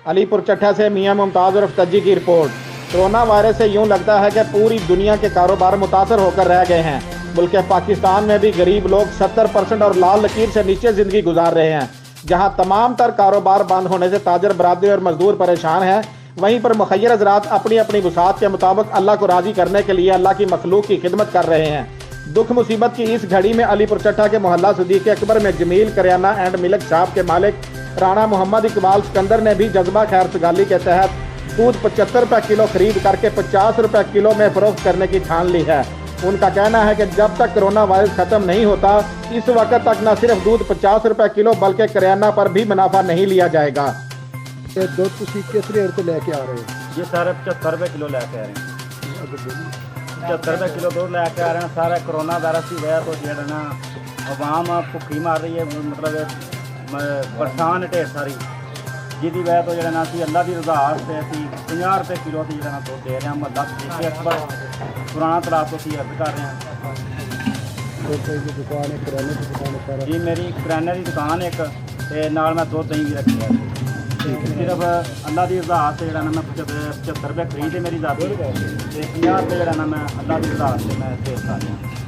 अलीपुर चट्ठा से मियां मुमताज़ उर्फ तज्जी की रिपोर्ट। कोरोना वायरस से यूं लगता है कि पूरी दुनिया के कारोबार मुतासर होकर रह गए हैं। मुल्क पाकिस्तान में भी गरीब लोग 70% और लाल लकीर से नीचे ज़िंदगी गुजार रहे हैं। जहां तमाम तर कारोबार बंद होने से ताजर बरादरी और मजदूर परेशान हैं, वहीं पर मुखय्यर हज़रात अपनी अपनी वसात के मुताबिक अल्लाह को राज़ी करने के लिए अल्लाह की मखलूक की खिदमत कर रहे हैं। दुख मुसीबत की इस घड़ी में अलीपुर चट्ठा के मोहल्ला सदीक अकबर में Jamil Karyana and milk shop के मालिक राणा मोहम्मद इकबाल सिकंदर ने भी जज्बा खैर सगाली के तहत दूध 75 रुपये किलो खरीद करके 50 रुपये किलो में फरोख्त करने की ठान ली है। उनका कहना है कि जब तक कोरोना वायरस खत्म नहीं होता, इस वक्त तक न सिर्फ दूध 50 रुपये किलो बल्कि करियाना पर भी मुनाफा नहीं लिया जाएगा। दुध तुसी किस रेट तो लेके आ रहे हो? ये सारे 75 रुपये किलो लेके आ रहे हैं। 75 रुपये किलो दूध लेके आ रहे हैं। सारा कोरोना वायरस की वजह तो जो ना आवाम भुखी मार रही है, मतलब परेशान है ढेर सारी, जिसकी वजह तो जो ना अल्लाह की रजा से 50 रुपये किलो से जो दूध दे रहे हैं। मोहल्ला सदीक अकबर पुराना तलाब तो अर्ज कर रहे हैं। दुकान है, किराने की दुकान है? जी मेरी किराने की दुकान एक ते नाल मैं दुध दही भी रखी है। सिर्फ अल्लाह की रजा से जो मैं 75 रुपये खरीदे मेरी जाती, 50 रुपये जो मैं अल्लाह की रजा से मैं सेल कर रहा।